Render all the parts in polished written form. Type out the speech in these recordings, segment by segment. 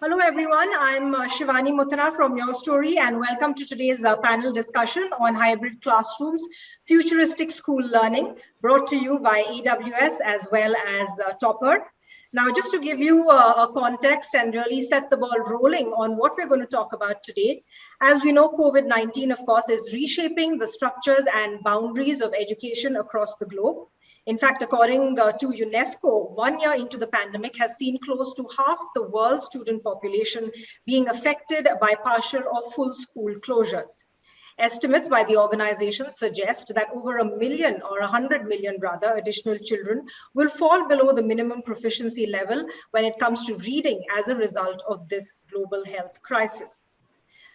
Hello everyone, I'm Shivani Muthanna from YourStory and welcome to today's panel discussion on hybrid classrooms, futuristic school learning, brought to you by AWS as well as Toppr. Now, just to give you a context and really set the ball rolling on what we're going to talk about today, as we know, COVID-19, of course, is reshaping the structures and boundaries of education across the globe. In fact, according to UNESCO, 1 year into the pandemic has seen close to half the world's student population being affected by partial or full school closures. Estimates by the organization suggest that over 1 million or 100 million rather additional children will fall below the minimum proficiency level when it comes to reading as a result of this global health crisis.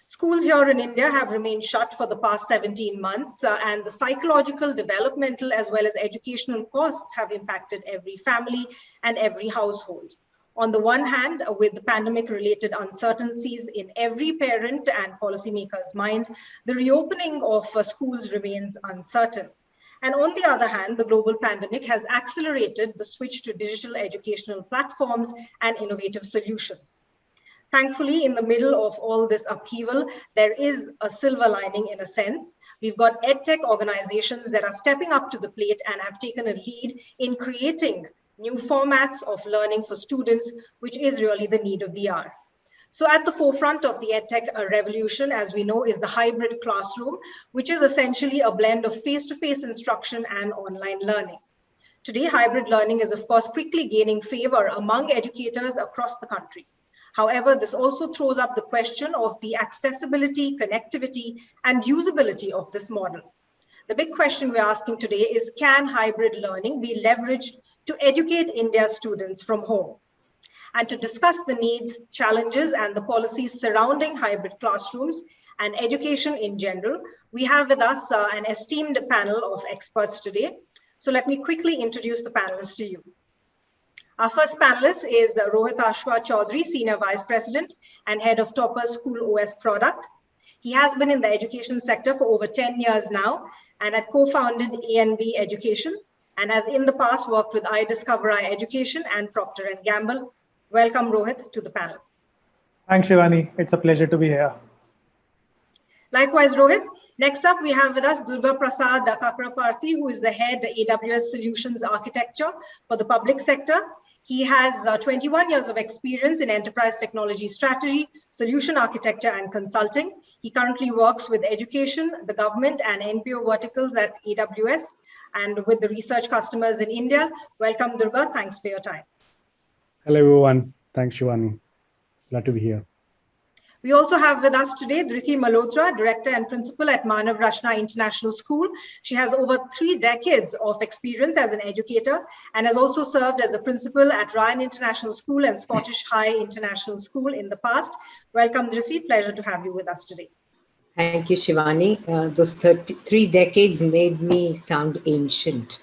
Schools here in India have remained shut for the past 17 months and the psychological, developmental, as well as educational costs have impacted every family and every household. On the one hand, with the pandemic-related uncertainties in every parent and policymaker's mind, the reopening of schools remains uncertain. And on the other hand, the global pandemic has accelerated the switch to digital educational platforms and innovative solutions. Thankfully, in the middle of all this upheaval, there is a silver lining in a sense. We've got EdTech organizations that are stepping up to the plate and have taken a lead in creating new formats of learning for students, which is really the need of the hour. So at the forefront of the EdTech revolution, as we know, is the hybrid classroom, which is essentially a blend of face-to-face instruction and online learning. Today, hybrid learning is, of course, quickly gaining favor among educators across the country. However, this also throws up the question of the accessibility, connectivity, and usability of this model. The big question we're asking today is, can hybrid learning be leveraged to educate India's students from home? And to discuss the needs, challenges, and the policies surrounding hybrid classrooms and education in general, we have with us an esteemed panel of experts today. So let me quickly introduce the panelists to you. Our first panelist is Rohitashwa Choudhary, Senior Vice President and Head of Toppr's School OS product. He has been in the education sector for over 10 years now and had co-founded A&B Education and has in the past worked with iDiscover Education and Procter & Gamble. Welcome, Rohit, to the panel. Thanks, Shivani. It's a pleasure to be here. Likewise, Rohit. Next up, we have with us Durga Prasad Kakaraparthi, who is the head AWS Solutions Architecture for the public sector. He has 21 years of experience in enterprise technology strategy, solution architecture, and consulting. He currently works with education, the government, and NPO verticals at AWS, and with the research customers in India. Welcome, Durga. Thanks for your time. Hello, everyone. Thanks, Shivani. Glad to be here. We also have with us today Dhriti Malhotra, Director and Principal at Manav Rachna International School. She has over 3 decades of experience as an educator and has also served as a principal at Ryan International School and Scottish High International School in the past. Welcome, Dhriti. Pleasure to have you with us today. Thank you, Shivani. Those 3 decades made me sound ancient.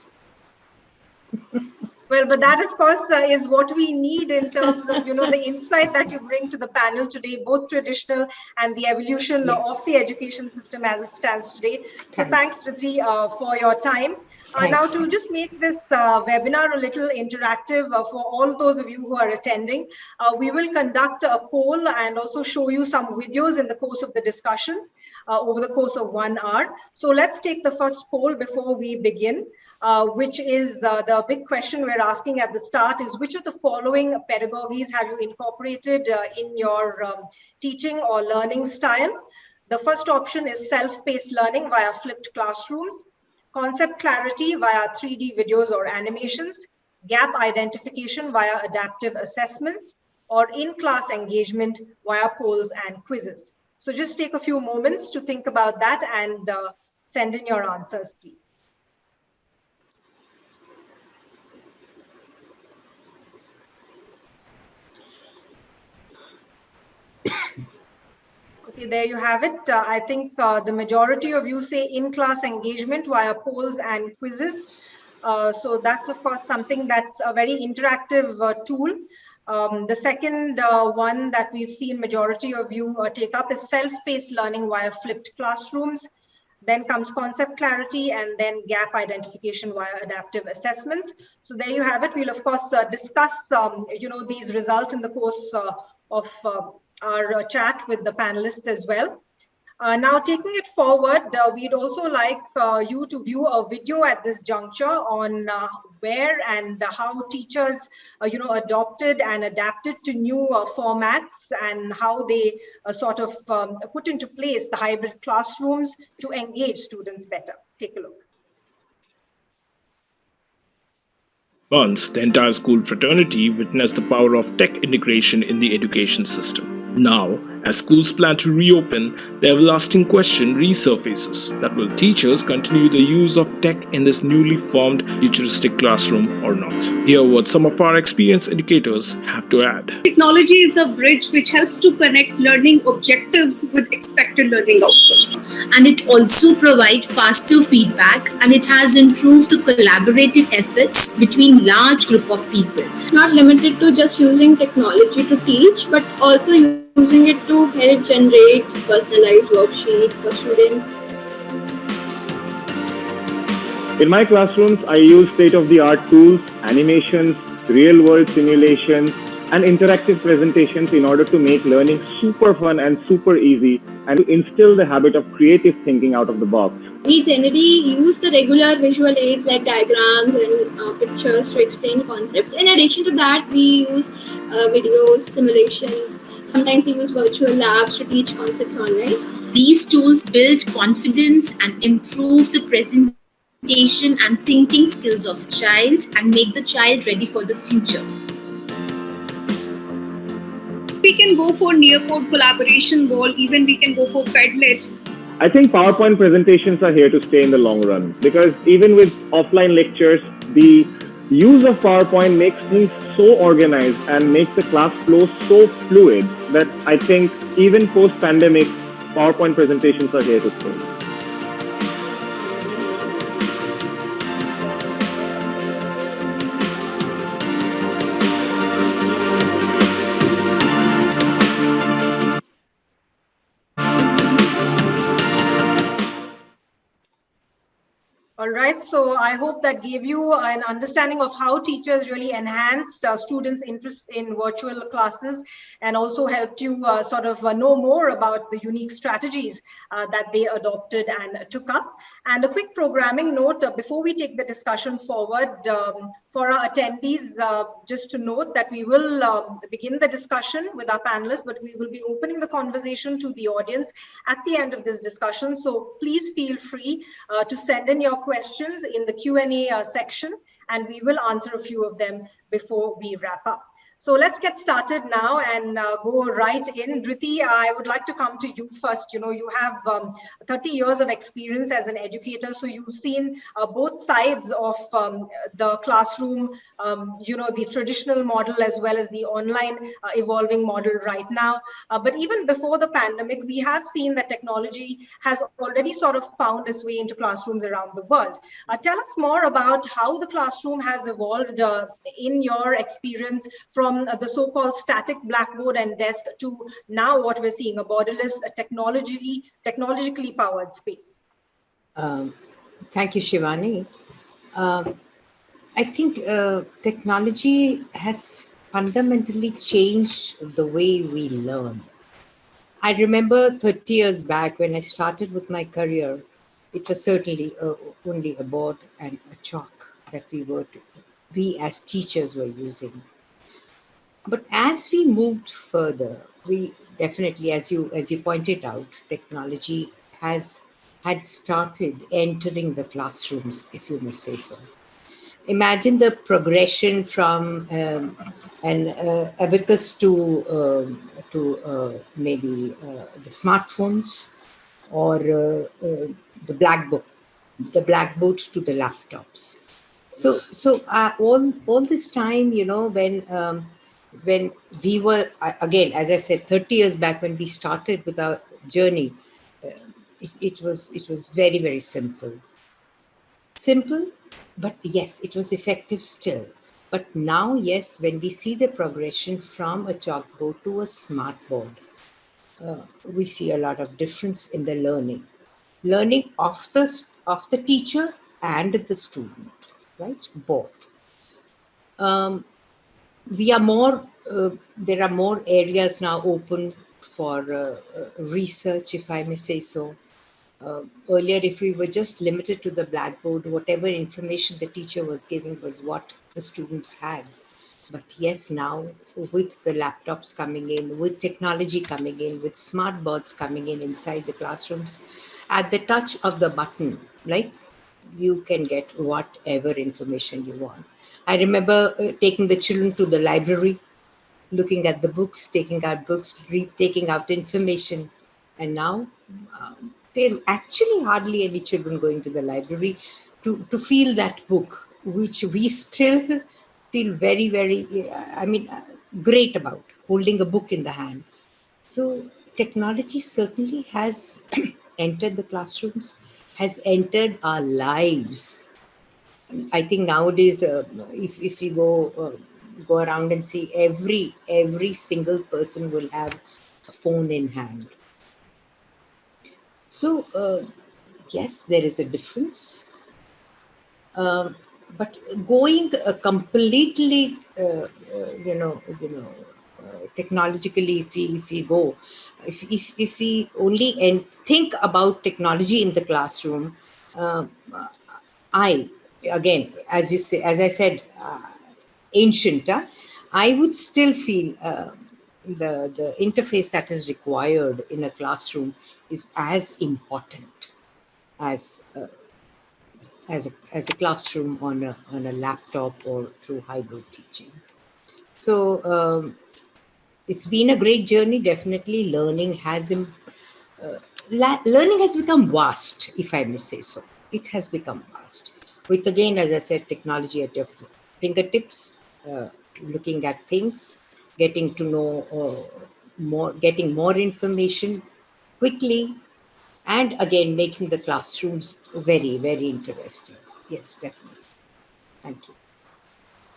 Well, but that, of course, is what we need in terms of, the insight that you bring to the panel today, both traditional and the evolution of the education system as it stands today. So thanks, Dhriti, for your time. Now, to just make this webinar a little interactive for all those of you who are attending, we will conduct a poll and also show you some videos in the course of the discussion over the course of 1 hour. So let's take the first poll before we begin. Which is the big question we're asking at the start is, which of the following pedagogies have you incorporated in your teaching or learning style? The first option is self-paced learning via flipped classrooms, concept clarity via 3D videos or animations, gap identification via adaptive assessments, or in-class engagement via polls and quizzes. So just take a few moments to think about that and send in your answers, please. Okay, there you have it. I think the majority of you say in-class engagement via polls and quizzes. So that's, of course, something that's a very interactive tool. The second one that we've seen majority of you take up is self-paced learning via flipped classrooms. Then comes concept clarity and then gap identification via adaptive assessments. So there you have it. We'll of course discuss these results in the course of our chat with the panelists as well. Now, taking it forward, we'd also like you to view a video at this juncture on where and how teachers, adopted and adapted to new formats and how they sort of put into place the hybrid classrooms to engage students better. Take a look. Once, the entire school fraternity witnessed the power of tech integration in the education system. Now, as schools plan to reopen, the everlasting question resurfaces that will teachers continue the use of tech in this newly formed futuristic classroom or not? Hear what some of our experienced educators have to add. Technology is a bridge which helps to connect learning objectives with expected learning outcomes. And it also provides faster feedback, and it has improved the collaborative efforts between large group of people. It's not limited to just using technology to teach, but also using it to help generate personalized worksheets for students. In my classrooms, I use state-of-the-art tools, animations, real-world simulations, and interactive presentations in order to make learning super fun and super easy and to instill the habit of creative thinking out of the box. We generally use the regular visual aids like diagrams and pictures to explain concepts. In addition to that, we use videos, simulations. Sometimes we use virtual labs to teach concepts online. These tools build confidence and improve the presentation and thinking skills of a child and make the child ready for the future. We can go for near-code collaboration wall, even we can go for Padlet. I think PowerPoint presentations are here to stay in the long run because even with offline lectures, the use of PowerPoint makes things so organized and makes the class flow so fluid that I think even post-pandemic, PowerPoint presentations are here to stay. All right, so I hope that gave you an understanding of how teachers really enhanced students' interest in virtual classes and also helped you sort of know more about the unique strategies that they adopted and took up. And a quick programming note before we take the discussion forward for our attendees, just to note that we will begin the discussion with our panelists, but we will be opening the conversation to the audience at the end of this discussion. So please feel free to send in your questions in the Q&A section, and we will answer a few of them before we wrap up. So let's get started now and go right in. Dhriti, I would like to come to you first. You know, you have 30 years of experience as an educator, so you've seen both sides of the classroom, the traditional model as well as the online evolving model right now. But even before the pandemic, we have seen that technology has already sort of found its way into classrooms around the world. Tell us more about how the classroom has evolved in your experience from the so-called static blackboard and desk to now what we're seeing, a borderless, technologically powered space. Thank you, Shivani. I think technology has fundamentally changed the way we learn. I remember 30 years back when I started with my career, it was certainly only a board and a chalk that we as teachers were using. But as we moved further, we definitely, as you pointed out, technology had started entering the classrooms, if you may say so. Imagine the progression from an abacus to maybe the smartphones or the blackboards to the laptops. So all this time, when we were, again, as I said, 30 years back when we started with our journey, it was very, very simple. Simple, but yes, it was effective still. But now, yes, when we see the progression from a chalkboard to a smartboard, we see a lot of difference in the learning of the teacher and the student, right? Both. we are more, there are more areas now open for research, if I may say so. Earlier, if we were just limited to the blackboard, whatever information the teacher was giving was what the students had. But yes, now with the laptops coming in, with technology coming in, with smart boards coming in inside the classrooms, at the touch of the button, right, you can get whatever information you want. I remember taking the children to the library, looking at the books, taking out books, taking out information. And now there are actually hardly any children going to the library to feel that book, which we still feel very, very, great about holding a book in the hand. So technology certainly has entered the classrooms, has entered our lives. I think nowadays, if you go around and see, every single person will have a phone in hand. So yes, there is a difference, but going completely, technologically, if we go, if we only think about technology in the classroom, again, as you say, as I said, ancient, I would still feel the interface that is required in a classroom is as important as a classroom on a laptop or through hybrid teaching. So it's been a great journey. Definitely, learning has become vast, if I may say so. It has become vast. With, again, as I said, technology at your fingertips, looking at things, getting to know more, getting more information quickly, and again, making the classrooms very, very interesting. Yes, definitely. Thank you.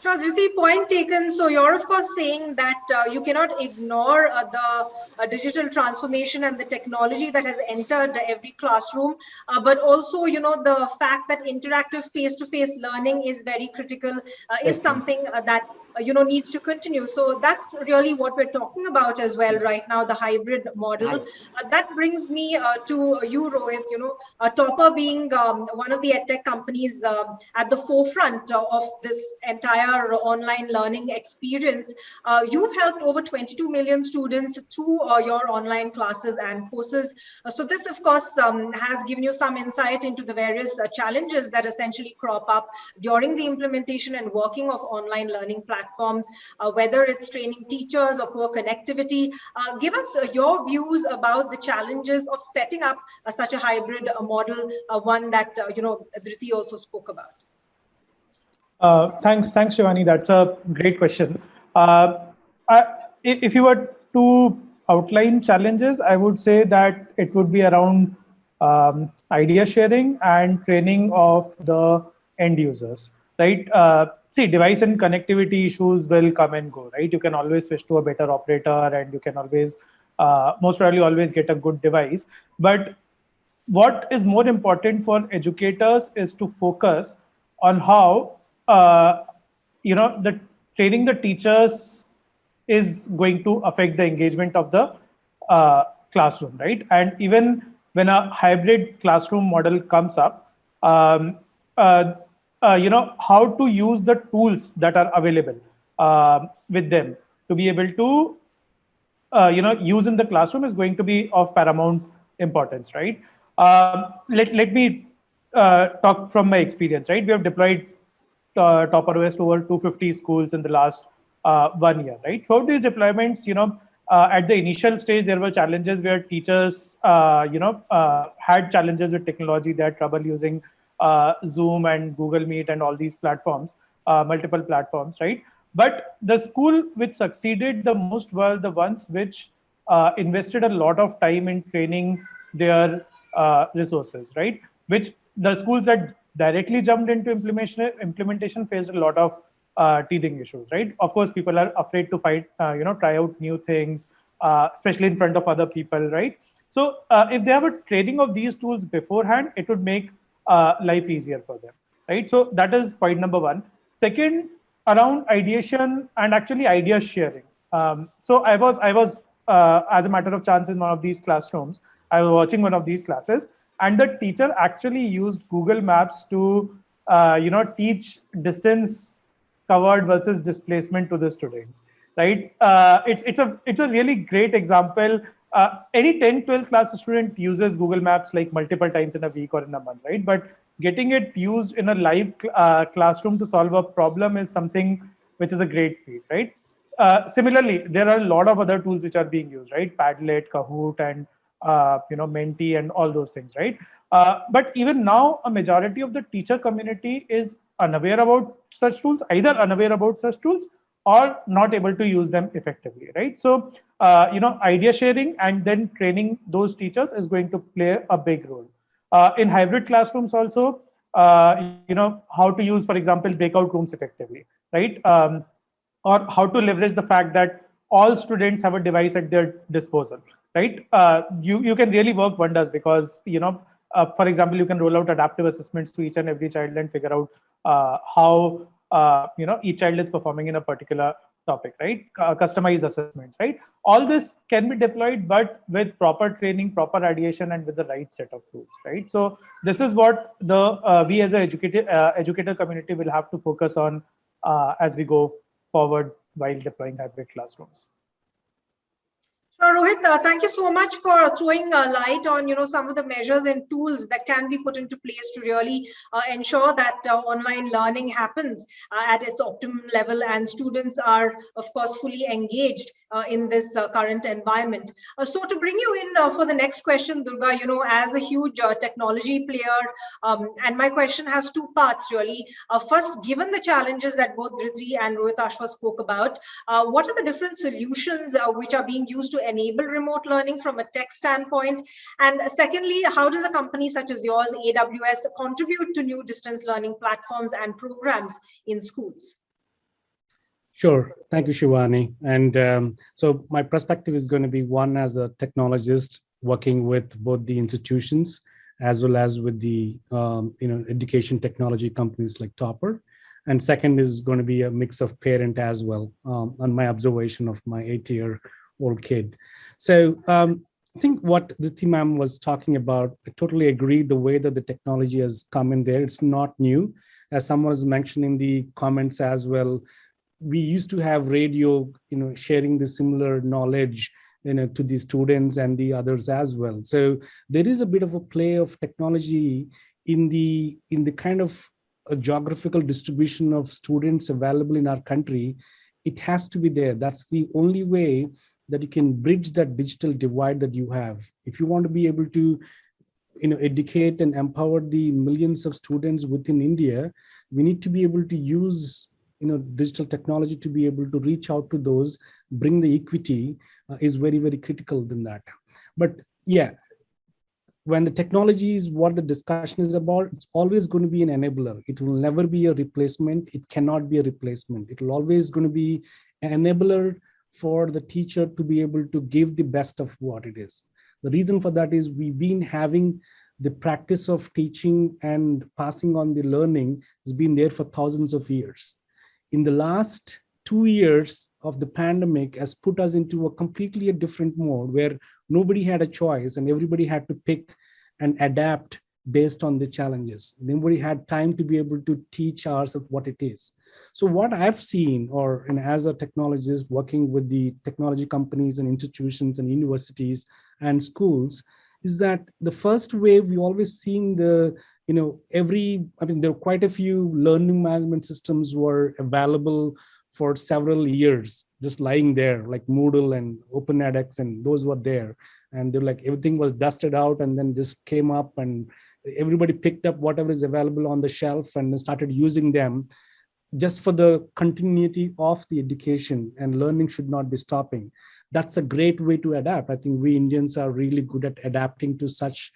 Sure, Dhriti, point taken. So you're of course saying that you cannot ignore the digital transformation and the technology that has entered every classroom, but also, the fact that interactive face-to-face learning is very critical, is something that, needs to continue. So that's really what we're talking about as well right now, the hybrid model. That brings me to you, Rohit, Toppr being one of the edtech companies at the forefront of this entire online learning experience. You've helped over 22 million students through your online classes and courses. So this, of course, has given you some insight into the various challenges that essentially crop up during the implementation and working of online learning platforms, whether it's training teachers or poor connectivity. Give us your views about the challenges of setting up such a hybrid model, one that, Dhriti also spoke about. Thanks, Shivani. That's a great question. If you were to outline challenges, I would say that it would be around idea sharing and training of the end users, right? See, device and connectivity issues will come and go, right? You can always switch to a better operator, and you can always, most probably, always get a good device. But what is more important for educators is to focus on how the training the teachers is going to affect the engagement of the classroom, right? And even when a hybrid classroom model comes up, how to use the tools that are available with them to be able to use in the classroom is going to be of paramount importance, right? Let me talk from my experience, right? We have deployed Toppr OS to over 250 schools in the last 1 year, right? For these deployments, at the initial stage, there were challenges where teachers, had challenges with technology. They had trouble using Zoom and Google Meet and all these platforms, multiple platforms, right? But the school which succeeded the most were the ones which invested a lot of time in training their resources, right? Which the schools that directly jumped into implementation faced a lot of teething issues, right? Of course, people are afraid to try out new things, especially in front of other people, right? So if they have a training of these tools beforehand, it would make life easier for them, right? So that is point number one. Second, around ideation and actually idea sharing. So I was as a matter of chance in one of these classrooms. I was watching one of these classes, and the teacher actually used Google Maps to teach distance covered versus displacement to the students, right? It's a really great example. Any 10 12th class student uses Google Maps like multiple times in a week or in a month, right? But getting it used in a live classroom to solve a problem is something which is a great feat, right? Similarly, there are a lot of other tools which are being used, right? Padlet, Kahoot, and Menti, and all those things, right? But even now, a majority of the teacher community is unaware about such tools, either unaware about such tools or not able to use them effectively, right? So, idea sharing and then training those teachers is going to play a big role. In hybrid classrooms also, how to use, for example, breakout rooms effectively, right? Or how to leverage the fact that all students have a device at their disposal, right? You can really work wonders because, for example, you can roll out adaptive assessments to each and every child and figure out how, each child is performing in a particular topic, right? Customized assessments, right? All this can be deployed, but with proper training, proper ideation, and with the right set of tools, right? So this is what we as an educator community will have to focus on as we go forward while deploying hybrid classrooms. Rohit, thank you so much for throwing light on some of the measures and tools that can be put into place to really ensure that online learning happens at its optimum level and students are, of course, fully engaged in this current environment. So to bring you in for the next question, Durga, as a huge technology player, and my question has two parts really. First, given the challenges that both Dhriti and Rohitashwa spoke about, what are the different solutions which are being used to enable remote learning from a tech standpoint? And secondly, how does a company such as yours, AWS, contribute to new distance learning platforms and programs in schools? Sure. Thank you, Shivani. And so my perspective is going to be one as a technologist working with both the institutions as well as with the education technology companies like Toppr. And second is going to be a mix of parent as well on my observation of my 8-year-old kid. So I think what Dhriti ma'am was talking about, I totally agree the way that the technology has come in there. It's not new. As someone was mentioning in the comments as well, we used to have radio, sharing the similar knowledge, to the students and the others as well. So there is a bit of a play of technology in the kind of a geographical distribution of students available in our country. It has to be there. That's the only way that you can bridge that digital divide that you have. If you want to be able to, educate and empower the millions of students within India, we need to be able to use digital technology to be able to reach out to those, bring the equity is very, very critical than that. But yeah, when the technology is what the discussion is about, it's always going to be an enabler. It will never be a replacement. It cannot be a replacement. It will always going to be an enabler for the teacher to be able to give the best of what it is. The reason for that is we've been having the practice of teaching and passing on the learning has been there for thousands of years. In the last 2 years of the pandemic has put us into a completely different mode where nobody had a choice and everybody had to pick and adapt based on the challenges. Nobody had time to be able to teach ourselves what it is. So what I've seen, as a technologist working with the technology companies and institutions and universities and schools, is that the first wave we always seen there are quite a few learning management systems were available for several years, just lying there, like Moodle and OpenEdX, and those were there. And they're like, everything was dusted out and then just came up and everybody picked up whatever is available on the shelf and started using them just for the continuity of the education, and learning should not be stopping. That's a great way to adapt. I think we Indians are really good at adapting to such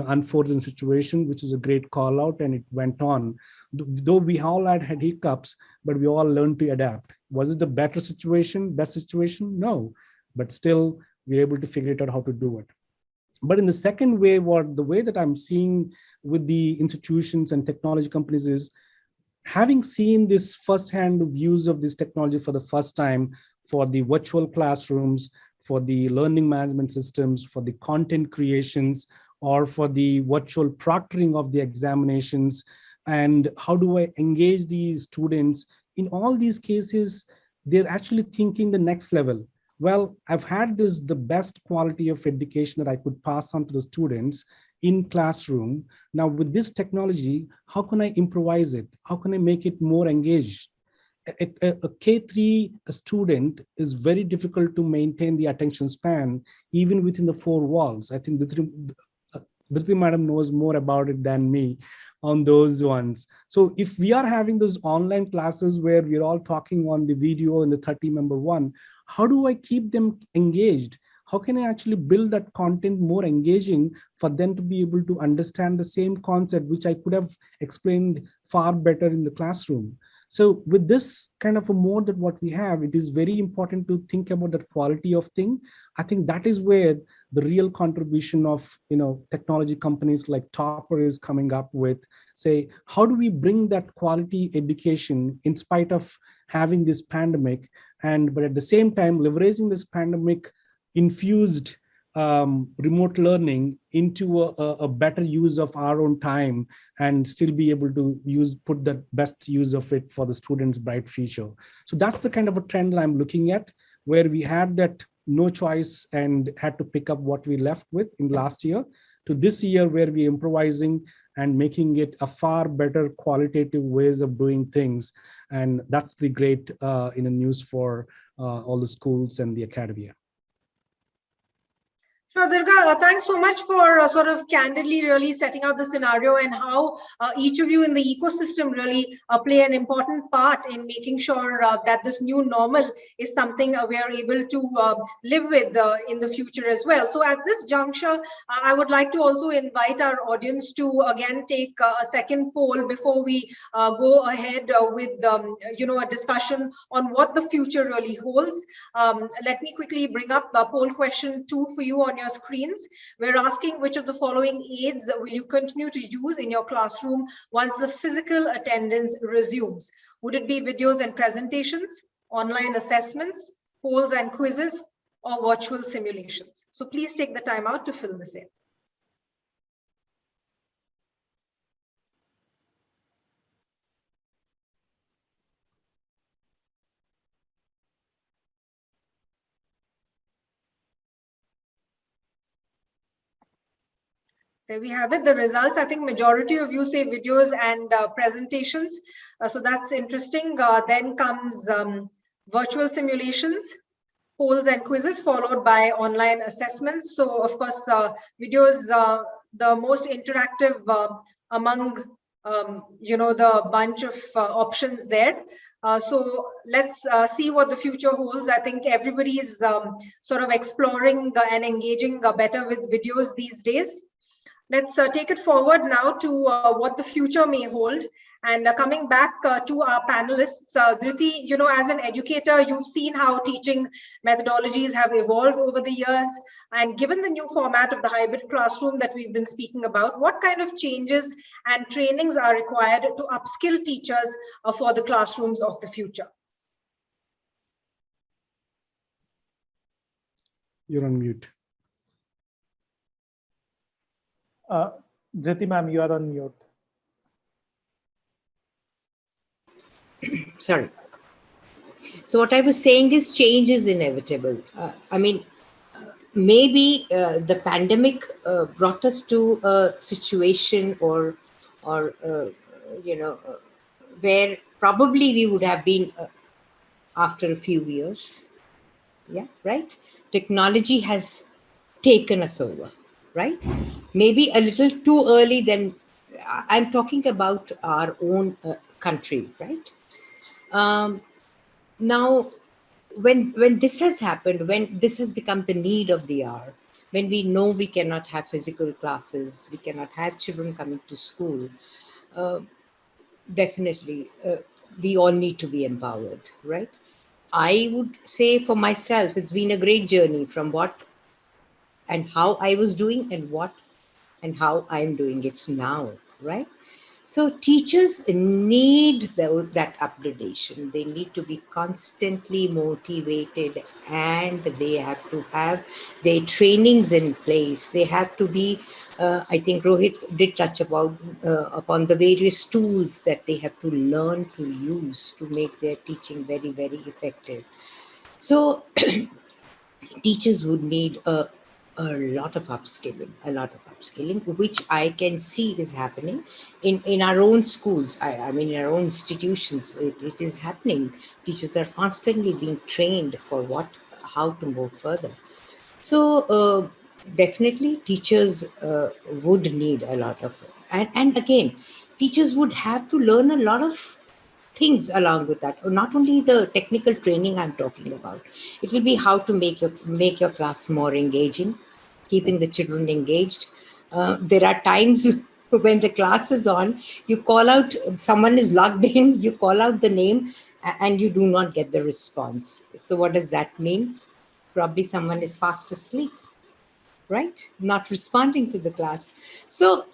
unforeseen situation, which is a great call out, and it went on. Though we all had hiccups, but we all learned to adapt. Was it the best situation? No, but still we're able to figure it out how to do it. But in the second wave, or the way that I'm seeing with the institutions and technology companies is having seen this firsthand views of this technology for the first time, for the virtual classrooms, for the learning management systems, for the content creations, or for the virtual proctoring of the examinations, and how do I engage these students? In all these cases, they're actually thinking the next level. Well, I've had the best quality of education that I could pass on to the students in classroom. Now with this technology, how can I improvise it? How can I make it more engaged? A K3 student is very difficult to maintain the attention span, even within the four walls. I think Dhriti madam knows more about it than me on those ones. So if we are having those online classes where we're all talking on the video in the 30-member one, how do I keep them engaged? How can I actually build that content more engaging for them to be able to understand the same concept, which I could have explained far better in the classroom? So with this kind of a mode that what we have, it is very important to think about the quality of thing. I think that is where the real contribution of technology companies like Toppr is coming up with. Say, how do we bring that quality education in spite of having this pandemic, but at the same time leveraging this pandemic infused remote learning into a better use of our own time, and still be able to put the best use of it for the students' bright future. So that's the kind of a trend that I'm looking at, where we had that no choice and had to pick up what we left with in last year, to this year where we're improvising and making it a far better qualitative ways of doing things. And that's the great news for all the schools and the academia. Sure, Durga, thanks so much for sort of candidly really setting out the scenario and how each of you in the ecosystem really play an important part in making sure that this new normal is something we are able to live with in the future as well. So at this juncture, I would like to also invite our audience to again take a second poll before we go ahead with a discussion on what the future really holds. Let me quickly bring up poll question 2 for you on your screens. We're asking which of the following aids will you continue to use in your classroom once the physical attendance resumes? Would it be videos and presentations, online assessments, polls and quizzes, or virtual simulations? So please take the time out to fill this in. There we have it, the results. I think majority of you say videos and presentations. So that's interesting. Then comes virtual simulations, polls and quizzes, followed by online assessments. So of course, videos, the most interactive among the bunch of options there. So let's see what the future holds. I think everybody is sort of exploring and engaging better with videos these days. Let's take it forward now to what the future may hold. And coming back to our panelists, Dhriti, as an educator, you've seen how teaching methodologies have evolved over the years. And given the new format of the hybrid classroom that we've been speaking about, what kind of changes and trainings are required to upskill teachers for the classrooms of the future? You're on mute. Dhriti ma'am, you are on mute. Sorry. So what I was saying is change is inevitable. Maybe the pandemic brought us to a situation or where probably we would have been after a few years. Yeah, right? Technology has taken us over. Right? Maybe a little too early then. I'm talking about our own country, right? Now, when this has happened, when this has become the need of the hour, when we know we cannot have physical classes, we cannot have children coming to school, definitely we all need to be empowered, right? I would say for myself, it's been a great journey from what and how I was doing and what and how I'm doing it now, right? So teachers need that upgradation. They need to be constantly motivated, and they have to have their trainings in place. They have to be, I think Rohit did touch upon the various tools that they have to learn to use to make their teaching very, very effective. So teachers would need a lot of upskilling, which I can see is happening in our own schools. I mean, in our own institutions, it is happening. Teachers are constantly being trained for how to move further. So definitely teachers would need a lot of, and again, teachers would have to learn a lot of things along with that. Not only the technical training I'm talking about, it will be how to make your class more engaging, keeping the children engaged. There are times when the class is on, you call out, someone is logged in, you call out the name, and you do not get the response. So what does that mean? Probably someone is fast asleep, right? Not responding to the class. So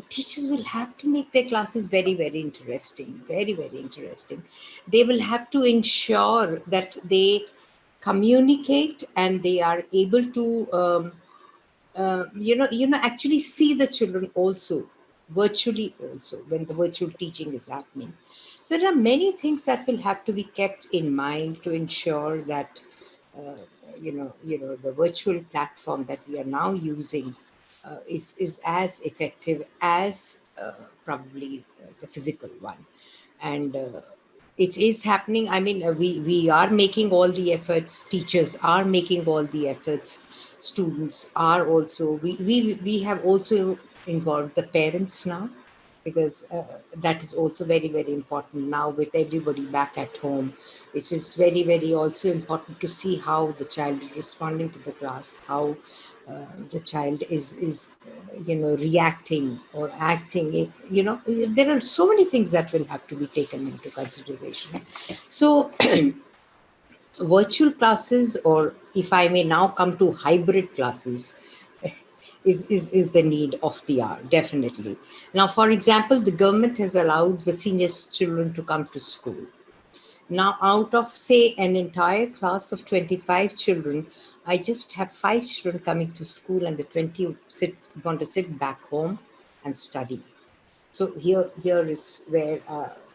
teachers will have to make their classes very, very interesting, very, very interesting. They will have to ensure that they communicate and they are able to, actually see the children also, virtually also, when the virtual teaching is happening. So there are many things that will have to be kept in mind to ensure that uh, the virtual platform that we are now using is as effective as probably the physical one. And it is happening. I mean, we are making all the efforts. Teachers are making all the efforts. Students are also. We have also involved the parents now, because that is also very, very important now with everybody back at home. It is very, very also important to see how the child is responding to the class, how the child is reacting or acting. There are so many things that will have to be taken into consideration. So virtual classes, or if I may now come to hybrid classes, is the need of the hour, definitely. Now, for example, the government has allowed the senior children to come to school. Now, out of, say, an entire class of 25 children, I just have 5 children coming to school, and the 20 want to sit back home and study. So here is where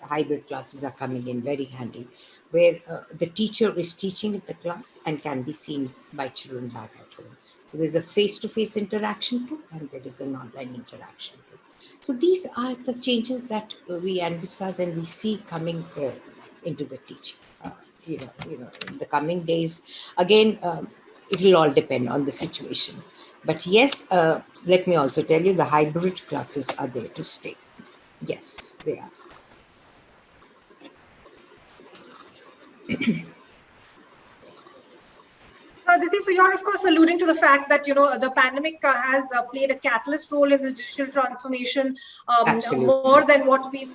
hybrid classes are coming in very handy, where the teacher is teaching in the class and can be seen by children back at home. So there's a face-to-face interaction too, and there is an online interaction too. So these are the changes that we envisage and we see coming into the teaching. In the coming days, again, it will all depend on the situation. But yes, let me also tell you, the hybrid classes are there to stay. Yes, they are. Dhriti, so you're of course alluding to the fact that the pandemic has played a catalyst role in this digital transformation, more than what we've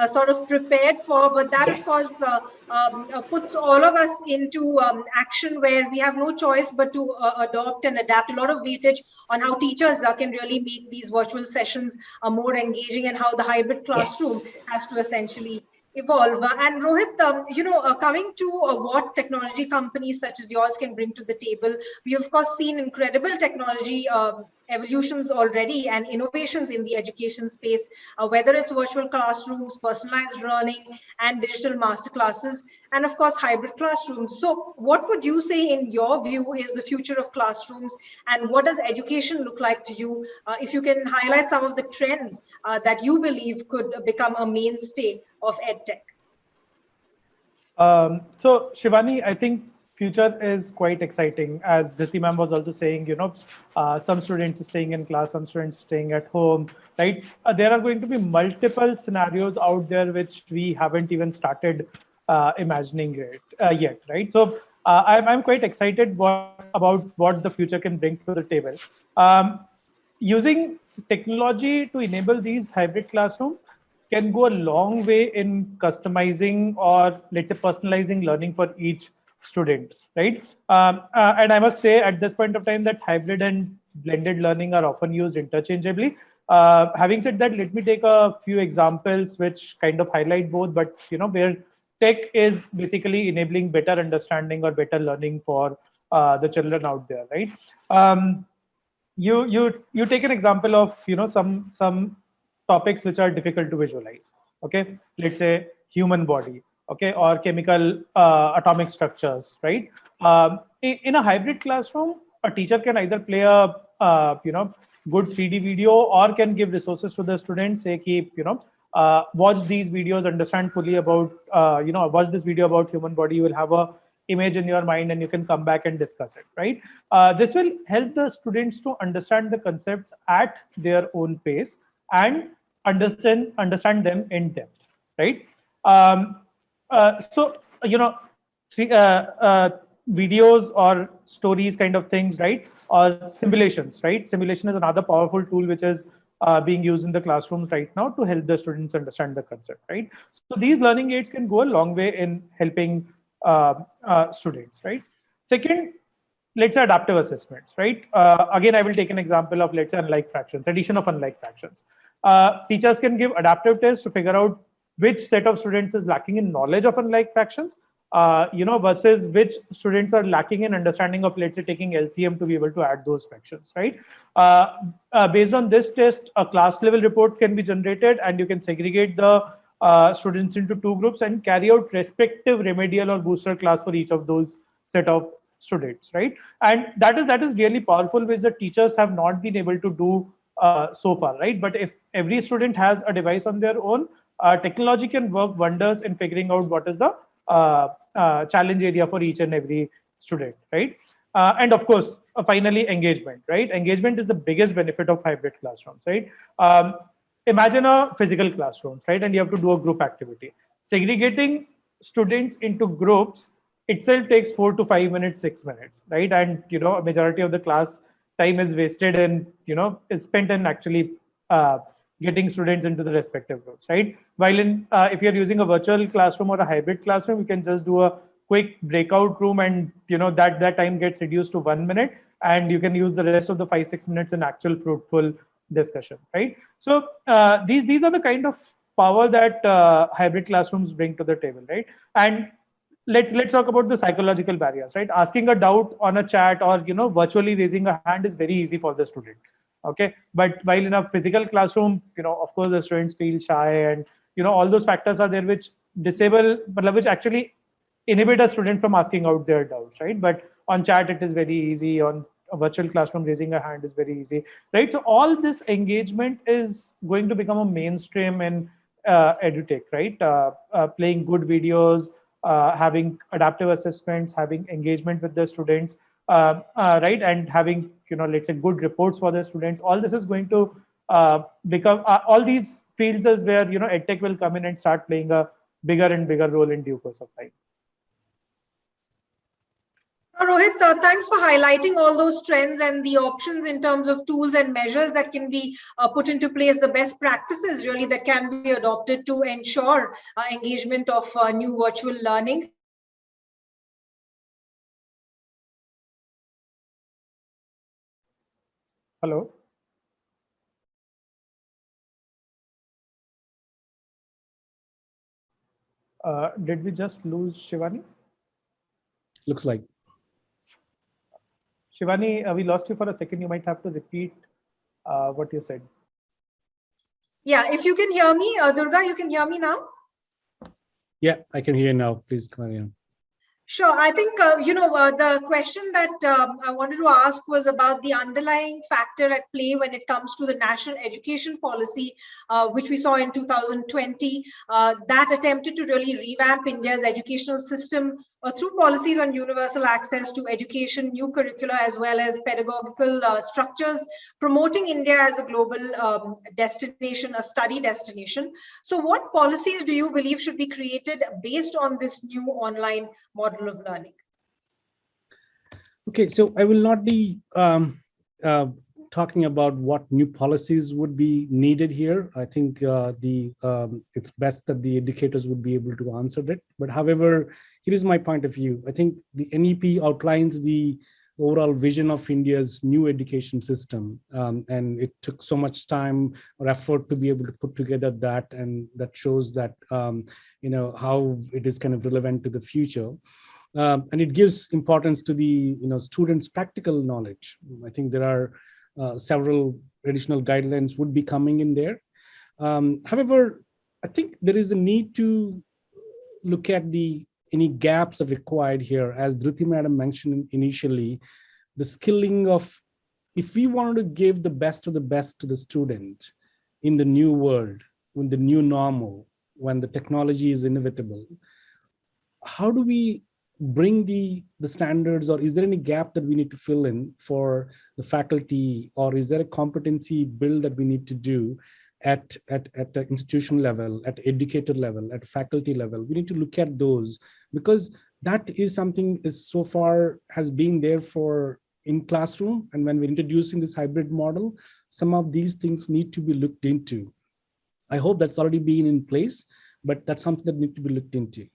sort of prepared for. But that, yes, of course, puts all of us into action, where we have no choice but to adopt and adapt. A lot of weightage on how teachers can really make these virtual sessions more engaging, and how the hybrid classroom, yes, has to essentially evolve. And Rohit, coming to what technology companies such as yours can bring to the table, we of course seen incredible technology evolutions already and innovations in the education space, whether it's virtual classrooms, personalized learning, and digital masterclasses, and of course hybrid classrooms. So what would you say, in your view, is the future of classrooms, and what does education look like to you? If you can highlight some of the trends that you believe could become a mainstay of EdTech. So Shivani, I think future is quite exciting. As Dhriti ma'am was also saying, some students staying in class, some students staying at home, right? There are going to be multiple scenarios out there which we haven't even started imagining yet, right? So I'm quite excited about what the future can bring to the table. Using technology to enable these hybrid classrooms can go a long way in customizing, or let's say personalizing learning for each student, right? And I must say at this point of time that hybrid and blended learning are often used interchangeably. Having said that, let me take a few examples which kind of highlight both, but where tech is basically enabling better understanding or better learning for the children out there, right? You take an example of some topics which are difficult to visualize. Okay, let's say human body, okay, or chemical atomic structures, right? In a hybrid classroom, a teacher can either play a good 3D video or can give resources to the students, say keep watch these videos, understand fully about watch this video about human body, you will have a image in your mind and you can come back and discuss it, right? This will help the students to understand the concepts at their own pace and understand them in depth, right? So videos or stories kind of things, right? Or simulations, right? Simulation is another powerful tool which is being used in the classrooms right now to help the students understand the concept, right? So these learning aids can go a long way in helping students, right? Second, let's say adaptive assessments, right? Again, I will take an example of, let's say, unlike fractions, addition of unlike fractions. Teachers can give adaptive tests to figure out which set of students is lacking in knowledge of unlike fractions, versus which students are lacking in understanding of, let's say, taking LCM to be able to add those fractions, right? Based on this test, a class level report can be generated and you can segregate the students into two groups and carry out respective remedial or booster class for each of those set of students, right? And that is really powerful, which the teachers have not been able to do so far, right? But if every student has a device on their own, technology can work wonders in figuring out what is the challenge area for each and every student, right? And of course, finally, engagement, right? Engagement is the biggest benefit of hybrid classrooms, right? Imagine a physical classroom, right? And you have to do a group activity. Segregating students into groups itself takes 4 to 5 minutes, 6 minutes, right? And a majority of the class time is wasted and is spent in actually getting students into the respective groups, right? While in if you're using a virtual classroom or a hybrid classroom, you can just do a quick breakout room, and that time gets reduced to 1 minute, and you can use the rest of the 5-6 minutes in actual fruitful discussion, right? So these are the kind of power that hybrid classrooms bring to the table, right? And let's talk about the psychological barriers, right? Asking a doubt on a chat or virtually raising a hand is very easy for the student. Okay, but while in a physical classroom, of course the students feel shy, and all those factors are there which which actually inhibit a student from asking out their doubts, right? But on chat it is very easy, on a virtual classroom raising a hand is very easy, right? So all this engagement is going to become a mainstream in edutech, right? Playing good videos, having adaptive assessments, having engagement with the students, right, and having let's say good reports for the students. All this is going to become all these fields is where edtech will come in and start playing a bigger and bigger role in due course of time. Rohit, thanks for highlighting all those trends and the options in terms of tools and measures that can be put into place, the best practices really that can be adopted to ensure engagement of new virtual learning. Hello. Did we just lose Shivani? Looks like. Shivani, we lost you for a second. You might have to repeat what you said. Yeah, if you can hear me, Durga, you can hear me now? Yeah, I can hear you now. Please carry on. Sure. I think, the question that I wanted to ask was about the underlying factor at play when it comes to the national education policy, which we saw in 2020, that attempted to really revamp India's educational system through policies on universal access to education, new curricula, as well as pedagogical structures, promoting India as a global destination, a study destination. So what policies do you believe should be created based on this new online model of learning? Okay, so I will not be talking about what new policies would be needed here. I think it's best that the educators would be able to answer that. But however, here is my point of view. I think the NEP outlines the overall vision of India's new education system. And it took so much time or effort to be able to put together that, and that shows that, how it is kind of relevant to the future. And it gives importance to the students' practical knowledge. I think there are several additional guidelines would be coming in there. However, I think there is a need to look at any gaps that are required here. As Dhriti madam mentioned initially, the skilling of, if we wanted to give the best of the best to the student in the new world, in the new normal, when the technology is inevitable, how do we bring the standards, or is there any gap that we need to fill in for the faculty, or is there a competency build that we need to do at the institution level, at educator level, at faculty level? We need to look at those, because that is something is so far has been there for in classroom, and when we're introducing this hybrid model, some of these things need to be looked into. I hope that's already been in place, but that's something that needs to be looked into.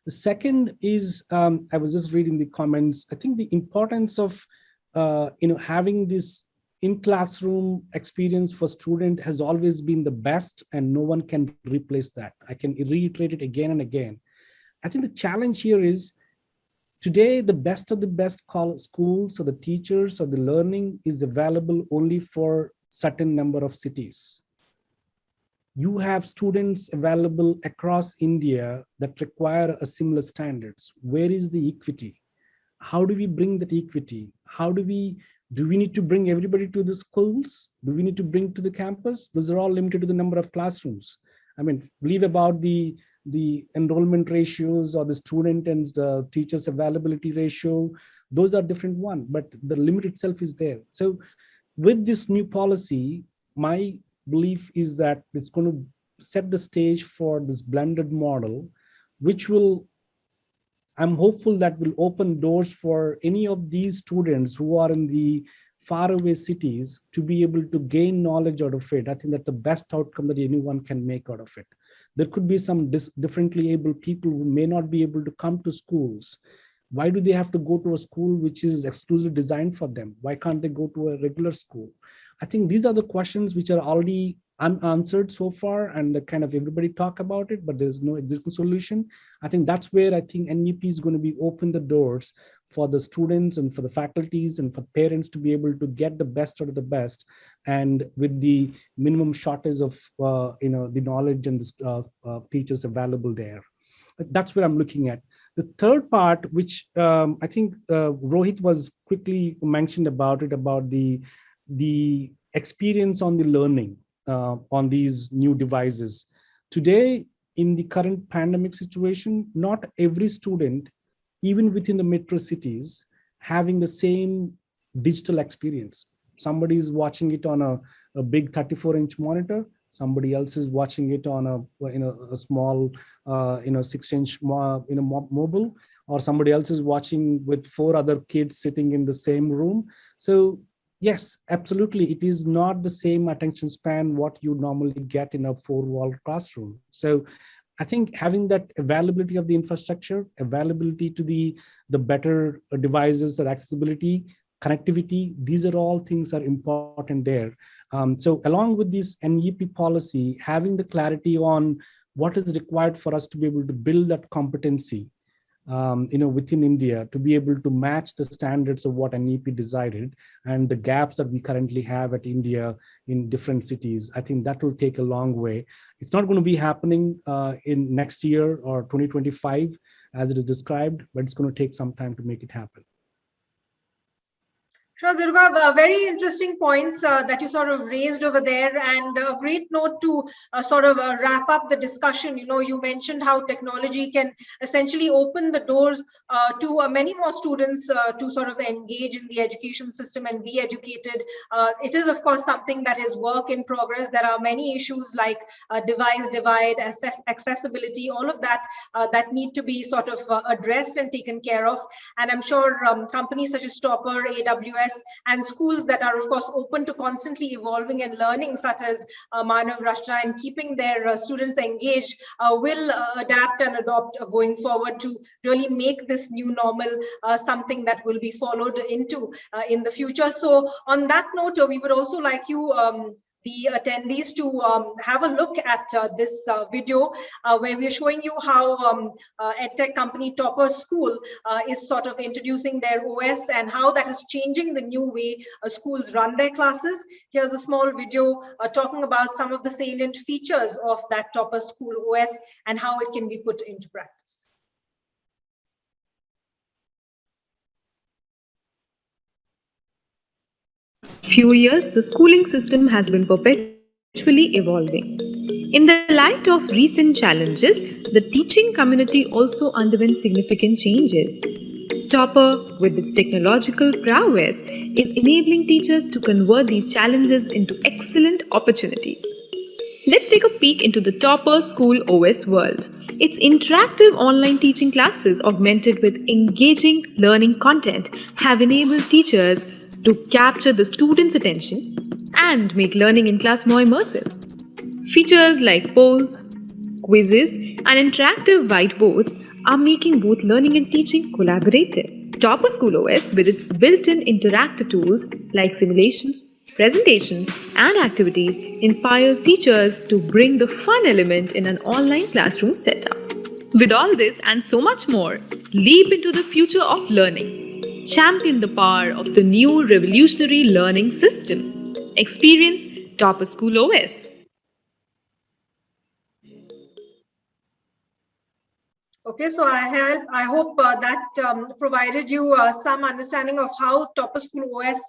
The second is, I was just reading the comments. I think the importance of having this in classroom experience for student has always been the best, and no one can replace that. I can reiterate it again and again. I think the challenge here is, today the best of the best schools or the teachers or the learning is available only for certain number of cities. You have students available across India that require a similar standards. Where is the equity? How do we bring that equity? Do we need to bring everybody to the schools? Do we need to bring to the campus? Those are all limited to the number of classrooms. I mean, believe about the enrollment ratios or the student and the teachers availability ratio. Those are different one, but the limit itself is there. So with this new policy, my belief is that it's going to set the stage for this blended model, which will, I'm hopeful that will open doors for any of these students who are in the faraway cities to be able to gain knowledge out of it. I think that's the best outcome that anyone can make out of it. There could be some differently able people who may not be able to come to schools. Why do they have to go to a school which is exclusively designed for them? Why can't they go to a regular school? I think these are the questions which are already unanswered so far, and kind of everybody talk about it, but there's no existing solution. I think that's where I think NEP is going to be open the doors for the students and for the faculties and for parents to be able to get the best out of the best, and with the minimum shortage of the knowledge and the teachers available there. That's where I'm looking at. The third part, which I think Rohit was quickly mentioned about it, about the experience on the learning on these new devices. Today, in the current pandemic situation, not every student, even within the metro cities, having the same digital experience. Somebody is watching it on a big 34-inch monitor. Somebody else is watching it on a small 6-inch mobile, or somebody else is watching with 4 other kids sitting in the same room. So yes, absolutely, it is not the same attention span what you normally get in a 4-wall classroom. So I think having that availability of the infrastructure, availability to the better devices or accessibility, connectivity, these are all things are important there. So along with this NEP policy, having the clarity on what is required for us to be able to build that competency within India, to be able to match the standards of what NEP decided and the gaps that we currently have at India in different cities. I think that will take a long way. It's not going to be happening in next year or 2025 as it is described, but it's going to take some time to make it happen. Sure, Durga, very interesting points that you sort of raised over there, and a great note to sort of wrap up the discussion. You mentioned how technology can essentially open the doors to many more students to sort of engage in the education system and be educated. It is, of course, something that is work in progress. There are many issues like device divide, accessibility, all of that that need to be sort of addressed and taken care of. And I'm sure companies such as Toppr, AWS, OS, and schools that are, of course, open to constantly evolving and learning, such as Manav Rashtra, and keeping their students engaged, will adapt and adopt going forward to really make this new normal something that will be followed into in the future. So on that note, we would also like you, the attendees, to have a look at this video where we're showing you how EdTech company Toppr School is sort of introducing their OS and how that is changing the new way schools run their classes. Here's a small video talking about some of the salient features of that Toppr School OS and how it can be put into practice. Few years, the schooling system has been perpetually evolving. In the light of recent challenges, the teaching community also underwent significant changes. Toppr, with its technological prowess, is enabling teachers to convert these challenges into excellent opportunities. Let's take a peek into the Toppr School OS world. Its interactive online teaching classes, augmented with engaging learning content, have enabled teachers to capture the students' attention and make learning in class more immersive. Features like polls, quizzes, and interactive whiteboards are making both learning and teaching collaborative. Toppr School OS, with its built-in interactive tools like simulations, presentations, and activities, inspires teachers to bring the fun element in an online classroom setup. With all this and so much more, leap into the future of learning. Champion the power of the new revolutionary learning system. Experience Toppr School OS. Okay, so I hope that provided you some understanding of how Toppr School OS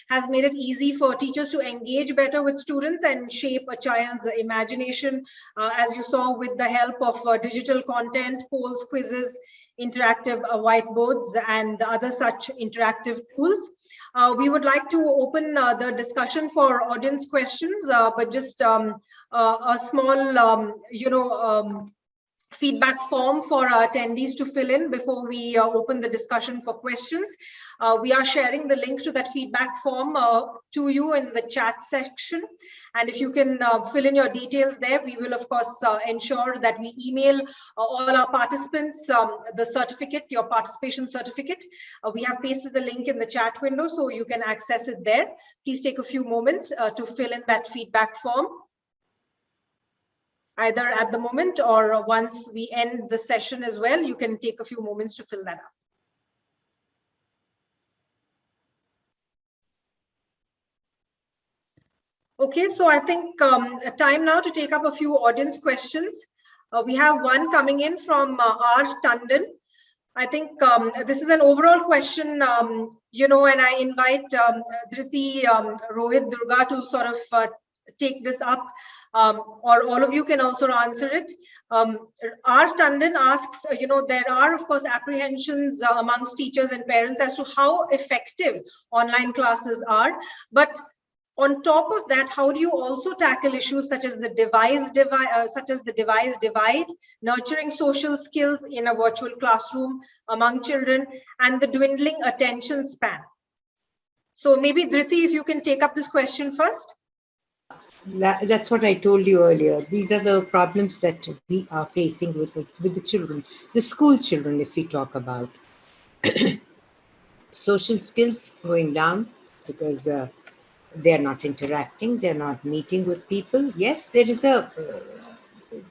has made it easy for teachers to engage better with students and shape a child's imagination, as you saw, with the help of digital content, polls, quizzes, interactive whiteboards, and other such interactive tools. We would like to open the discussion for audience questions, but just a small, feedback form for our attendees to fill in before we open the discussion for questions. We are sharing the link to that feedback form to you in the chat section. And if you can fill in your details there, we will of course ensure that we email all our participants the certificate, your participation certificate. We have pasted the link in the chat window so you can access it there. Please take a few moments to fill in that feedback form, either at the moment or once we end the session as well. You can take a few moments to fill that up. Okay, so I think time now to take up a few audience questions. We have one coming in from R. Tandon. I think this is an overall question, you know, and I invite Dhriti, Rohit, Durga to sort of take this up, or all of you can also answer it. R. Tandon asks, you know, there are of course apprehensions amongst teachers and parents as to how effective online classes are, but on top of that, how do you also tackle issues such as the device divide, nurturing social skills in a virtual classroom among children, and the dwindling attention span? So maybe Dhriti, if you can take up this question first. That's what I told you earlier. These are the problems that we are facing with the children, the school children, if we talk about. Social skills going down because they're not interacting, they're not meeting with people. Yes, there is a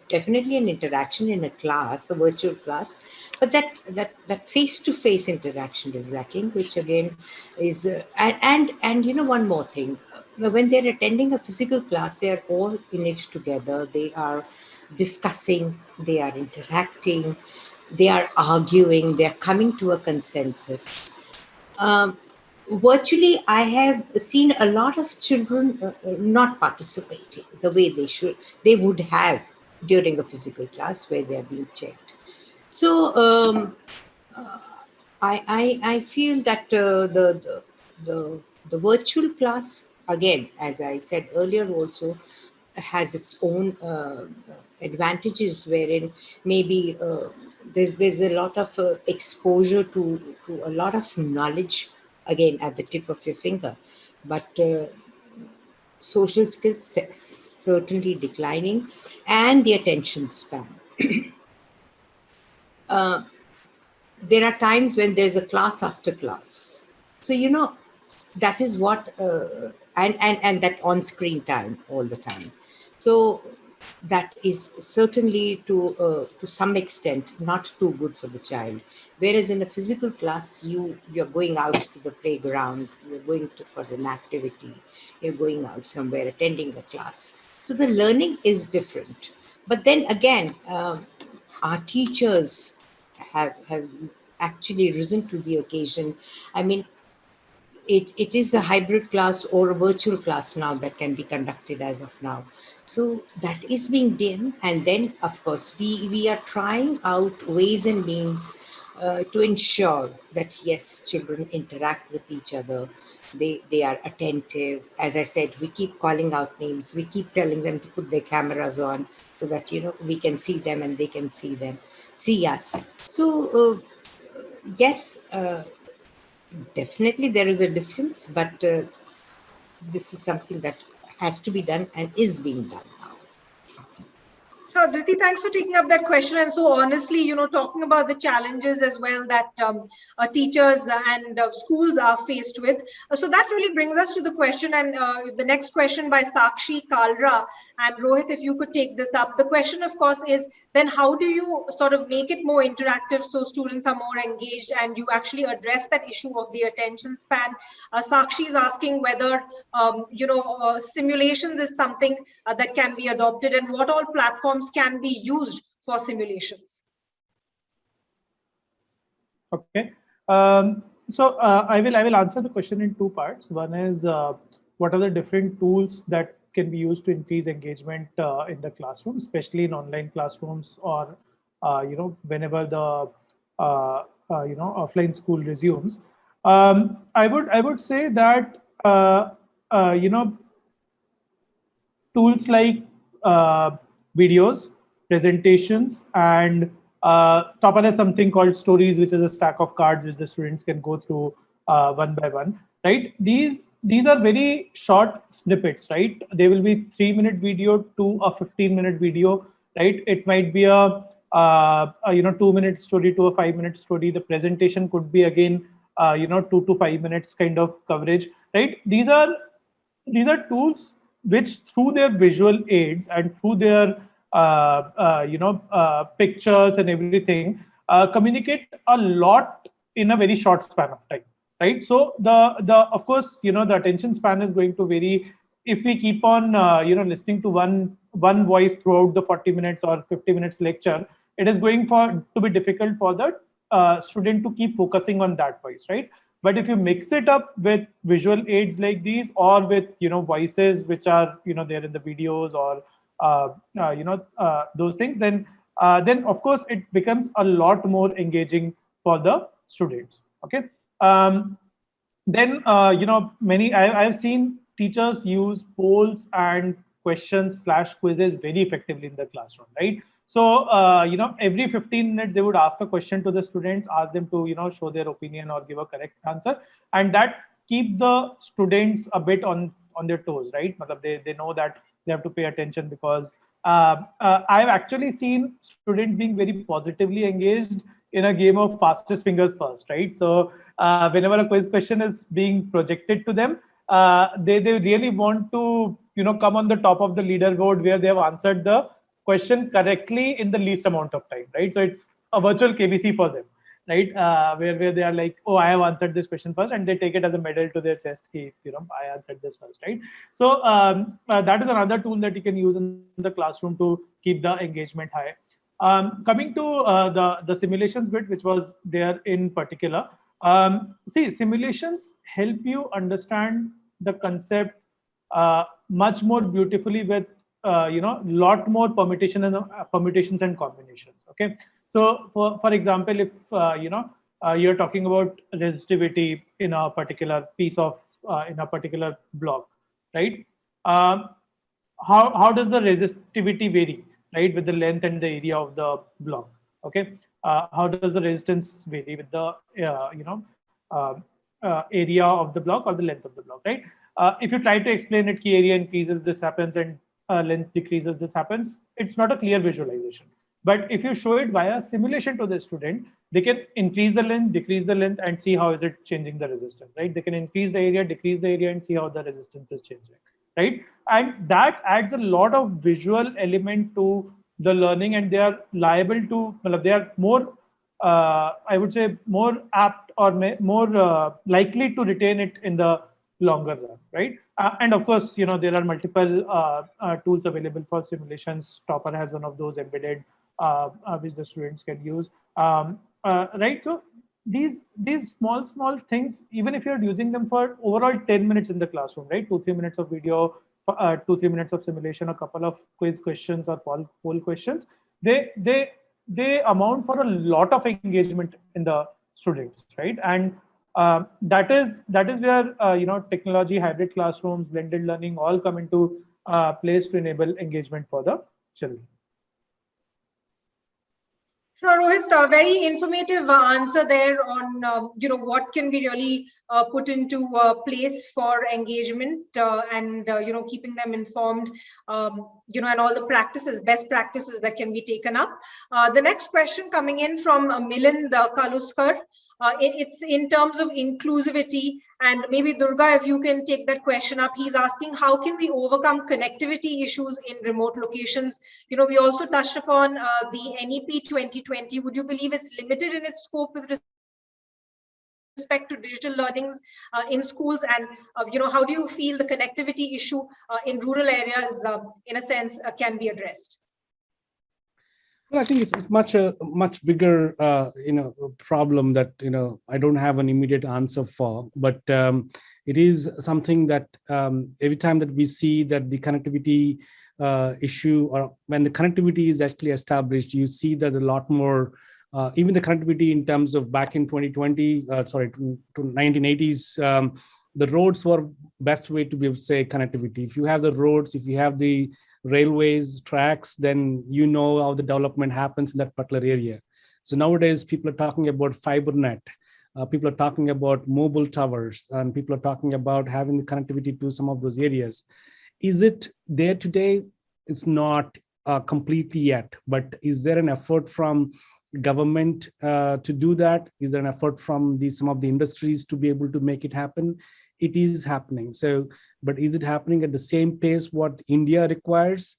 definitely an interaction in a class, a virtual class, but that face-to-face interaction is lacking, which again is and you know, one more thing. When they're attending a physical class, they are all in it together. They are discussing, they are interacting, they are arguing, they are coming to a consensus. Virtually, I have seen a lot of children not participating the way they would have during a physical class where they are being checked. So I feel that the virtual class, again, as I said earlier, also has its own advantages, wherein maybe there's a lot of exposure to a lot of knowledge, again at the tip of your finger. But social skills certainly declining, and the attention span. There are times when there's a class after class. So, that is what, and that on-screen time all the time. So that is certainly to some extent not too good for the child. Whereas in a physical class, you're going out to the playground, you're going for an activity, you're going out somewhere, attending a class. So the learning is different. But then again, our teachers have actually risen to the occasion. I mean, it is a hybrid class or a virtual class now that can be conducted as of now. So that is being done. And then, of course, we are trying out ways and means to ensure that, yes, children interact with each other. They are attentive. As I said, we keep calling out names. We keep telling them to put their cameras on so that, we can see them and they can see us. So, yes, definitely there is a difference, but this is something that has to be done and is being done now. Sure, Dhriti, thanks for taking up that question. And so honestly, talking about the challenges as well that teachers and schools are faced with. So that really brings us to the question, and the next question by Sakshi Kalra. And Rohit, if you could take this up. The question, of course, is then how do you sort of make it more interactive so students are more engaged and you actually address that issue of the attention span? Sakshi is asking whether, simulations is something that can be adopted, and what all platforms can be used for simulations. Okay. So I will answer the question in two parts. One is what are the different tools that can be used to increase engagement in the classroom, especially in online classrooms, or whenever the offline school resumes. I would say that tools like videos, presentations, and Toppr has something called stories, which is a stack of cards which the students can go through one by one. Right? These are very short snippets. Right? They will be 3-minute video to a 15-minute video. Right? It might be a 2-minute story to a 5-minute story. The presentation could be again 2 to 5 minutes kind of coverage. Right? These are tools which, through their visual aids and through their pictures and everything, communicate a lot in a very short span of time, right? So the of course, the attention span is going to vary. If we keep on listening to one voice throughout the 40 minutes or 50 minutes lecture, it is going to be difficult for the student to keep focusing on that voice, right? But if you mix it up with visual aids like these, or with voices which are there in the videos, or those things, then of course it becomes a lot more engaging for the students. Okay. Then I've seen teachers use polls and questions / quizzes very effectively in the classroom, right? So every 15 minutes they would ask a question to the students, ask them to show their opinion or give a correct answer, and that keeps the students a bit on their toes, right? They know that they have to pay attention, because I've actually seen students being very positively engaged in a game of fastest fingers first, right? So whenever a quiz question is being projected to them, they really want to come on the top of the leaderboard, where they have answered the question correctly in the least amount of time, right? So it's a virtual KBC for them, right? Where they are like, oh, I have answered this question first, and they take it as a medal to their chest. I answered this first, right? So that is another tool that you can use in the classroom to keep the engagement high. Coming to the simulations bit, which was there in particular. See, simulations help you understand the concept much more beautifully, with lot more permutations and combinations. Okay, so for example, if you're talking about resistivity in a particular piece of in a particular block, right? How does the resistivity vary, right, with the length and the area of the block? Okay, how does the resistance vary with the area of the block or the length of the block, right? If you try to explain it, key area increases, this happens, and length decreases, this happens, it's not a clear visualization. But if you show it via simulation to the student, they can increase the length, decrease the length, and see how is it changing the resistance, right? They can increase the area, decrease the area, and see how the resistance is changing, right? And that adds a lot of visual element to the learning, and they are liable to, they are more, I would say, more apt or more likely to retain it in the longer run, right? And of course, there are multiple tools available for simulations. Toppr has one of those embedded, which the students can use, right? So these small things, even if you're using them for overall 10 minutes in the classroom, right? 2-3 minutes of video, 2-3 minutes of simulation, a couple of quiz questions or poll questions, they amount for a lot of engagement in the students, right? And that is where technology, hybrid classrooms, blended learning all come into place to enable engagement for the children. Sure, Rohit, a very informative answer there on what can be really put into place for engagement and keeping them informed, and all the best practices that can be taken up. The next question coming in from Milind Kaluskar, it's in terms of inclusivity, and maybe Durga, if you can take that question up. He's asking, how can we overcome connectivity issues in remote locations? We also touched upon the NEP 2020. Would you believe it's limited in its scope with respect to digital learnings in schools? And how do you feel the connectivity issue in rural areas, in a sense, can be addressed? Well, I think it's much bigger, problem that I don't have an immediate answer for. But it is something that every time that we see that the connectivity issue, or when the connectivity is actually established, you see that a lot more. Even the connectivity in terms of back in 2020, to 1980s, the roads were best way to be able to say connectivity. If you have the roads, if you have the railways, tracks, then how the development happens in that particular area. So nowadays, people are talking about fiber net. People are talking about mobile towers, and people are talking about having the connectivity to some of those areas. Is it there today? It's not completely yet, but is there an effort from government to do that? Is there an effort from some of the industries to be able to make it happen? It is happening. So, but is it happening at the same pace what India requires?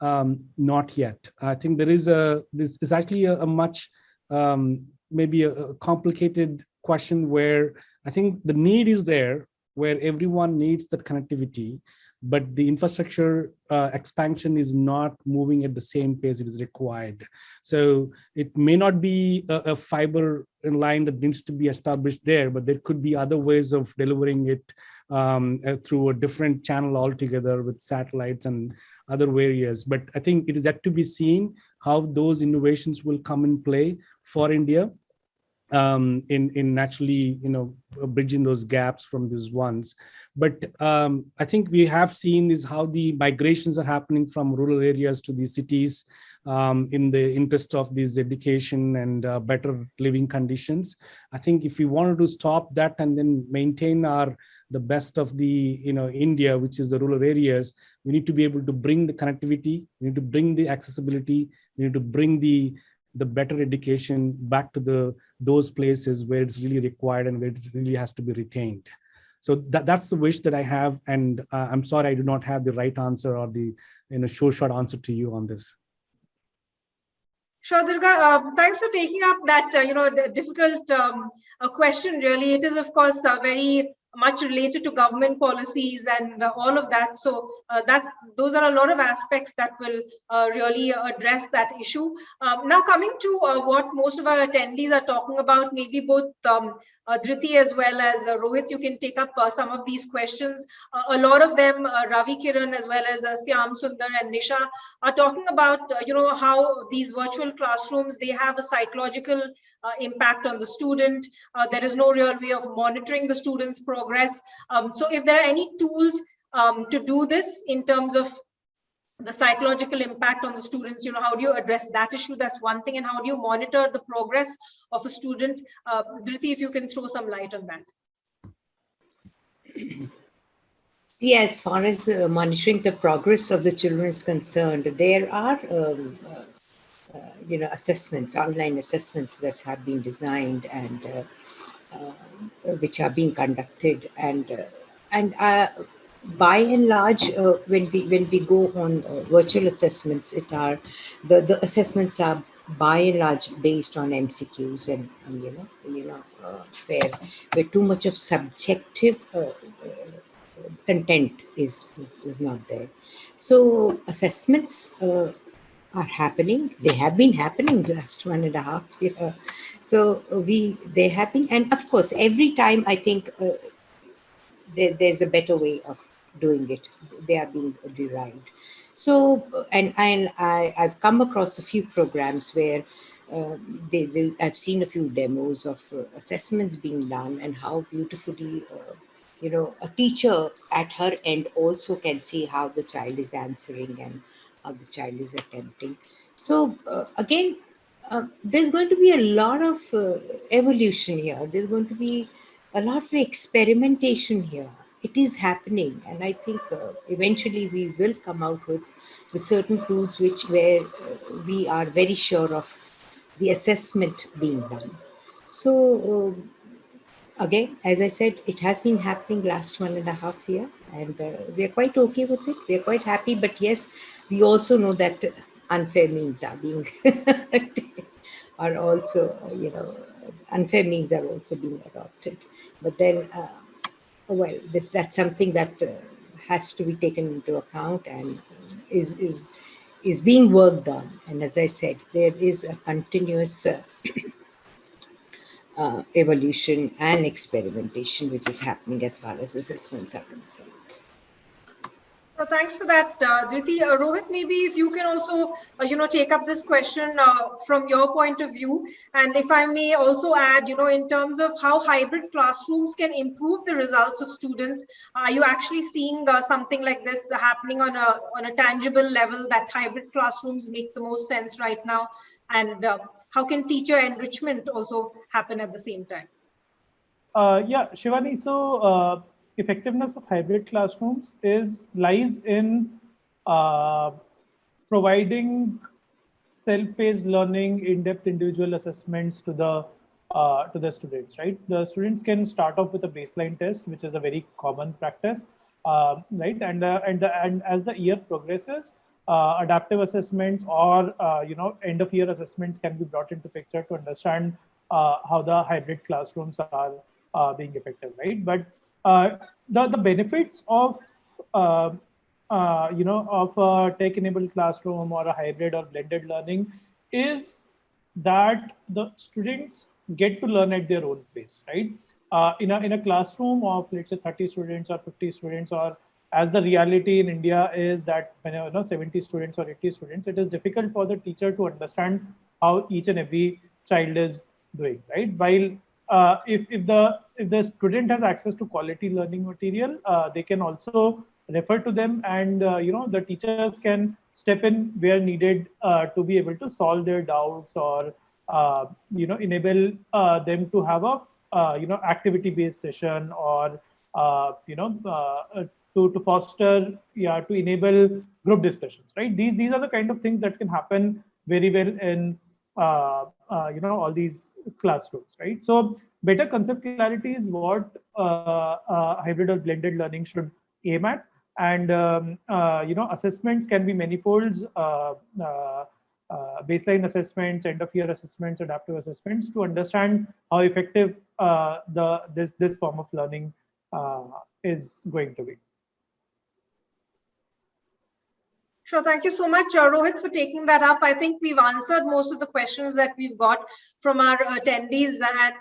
Not yet. I think this is actually a much maybe a complicated question, where I think the need is there, where everyone needs that connectivity, but the infrastructure expansion is not moving at the same pace it is required. So it may not be a fiber line that needs to be established there, but there could be other ways of delivering it through a different channel altogether with satellites and other areas. But I think it is yet to be seen how those innovations will come in play for India in naturally, bridging those gaps from these ones. But I think we have seen is how the migrations are happening from rural areas to the cities in the interest of this education and better living conditions. I think if we wanted to stop that and then maintain the best of the India, which is the rural areas, we need to be able to bring the connectivity, we need to bring the accessibility, we need to bring the better education back to those places where it's really required and where it really has to be retained. So that's the wish that I have, and I'm sorry I do not have the right answer or the short answer to you on this. Sure, Durga. Thanks for taking up that difficult question. Really, it is of course very much related to government policies and all of that. So those are a lot of aspects that will really address that issue. Now coming to what most of our attendees are talking about, maybe both Dhriti as well as Rohit, you can take up some of these questions. A lot of them, Ravi Kiran as well as Syam Sundar and Nisha, are talking about how these virtual classrooms, they have a psychological impact on the student. There is no real way of monitoring the student's progress. So if there are any tools to do this in terms of the psychological impact on the students, how do you address that issue? That's one thing. And how do you monitor the progress of a student? Dhriti, if you can throw some light on that. Yeah, as far as monitoring the progress of the children is concerned, there are assessments, online assessments that have been designed and which are being conducted, and by and large, when we go on virtual assessments, the assessments are by and large based on MCQs, and where too much of subjective content is not there. So assessments are happening. They have been happening the last 1.5 years. So they happen, and of course, every time I think there's a better way of doing it. They are being derived. So, and I've come across a few programs where I've seen a few demos of assessments being done, and how beautifully a teacher at her end also can see how the child is answering and how the child is attempting. So again, there's going to be a lot of evolution here. There's going to be a lot of experimentation here. It is happening, and I think eventually we will come out with certain tools where we are very sure of the assessment being done. So again, as I said, it has been happening last 1.5 years, and we are quite okay with it. We are quite happy, but yes, we also know that unfair means are being are also unfair means are also being adopted. But then, well, that's something that has to be taken into account and is being worked on. And as I said, there is a continuous evolution and experimentation which is happening as far as assessments are concerned. Well, thanks for that, Dhriti. Rohit, maybe if you can also, take up this question from your point of view. And if I may also add, in terms of how hybrid classrooms can improve the results of students, are you actually seeing something like this happening on a tangible level, that hybrid classrooms make the most sense right now? And how can teacher enrichment also happen at the same time? Yeah, Shivani, so effectiveness of hybrid classrooms lies in providing self-paced learning, in-depth individual assessments to the students, right? The students can start off with a baseline test, which is a very common practice, right? And as the year progresses, adaptive assessments or end of year assessments can be brought into picture to understand how the hybrid classrooms are being effective, right? But the benefits of of a tech-enabled classroom or a hybrid or blended learning is that the students get to learn at their own pace, right? In a classroom of, let's say, 30 students or 50 students, or as the reality in India is that when 70 students or 80 students, it is difficult for the teacher to understand how each and every child is doing, right? While if the student has access to quality learning material, they can also refer to them, and the teachers can step in where needed to be able to solve their doubts, or enable them to have a activity-based session, or to foster, to enable group discussions, right? These are the kind of things that can happen very well in all these classrooms, right? So better concept clarity is what hybrid or blended learning should aim at. And assessments can be manifolds, baseline assessments, end of year assessments, adaptive assessments, to understand how effective this form of learning is going to be. Sure. Thank you so much, Rohit, for taking that up. I think we've answered most of the questions that we've got from our attendees, and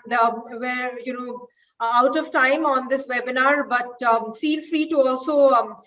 we're out of time on this webinar, but feel free to also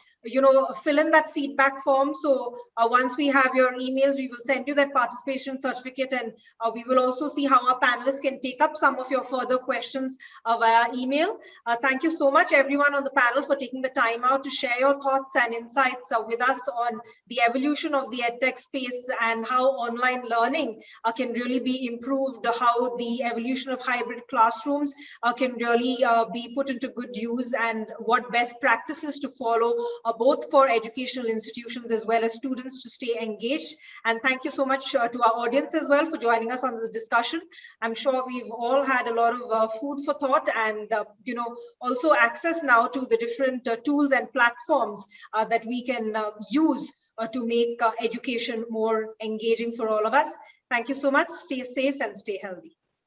fill in that feedback form. So once we have your emails, we will send you that participation certificate, and we will also see how our panelists can take up some of your further questions via email. Thank you so much, everyone on the panel, for taking the time out to share your thoughts and insights with us on the evolution of the edtech space and how online learning can really be improved, how the evolution of hybrid classrooms can really be put into good use, and what best practices to follow both for educational institutions as well as students to stay engaged. And thank you so much to our audience as well for joining us on this discussion. I'm sure we've all had a lot of food for thought, and also access now to the different tools and platforms that we can use to make education more engaging for all of us. Thank you so much. Stay safe and stay healthy.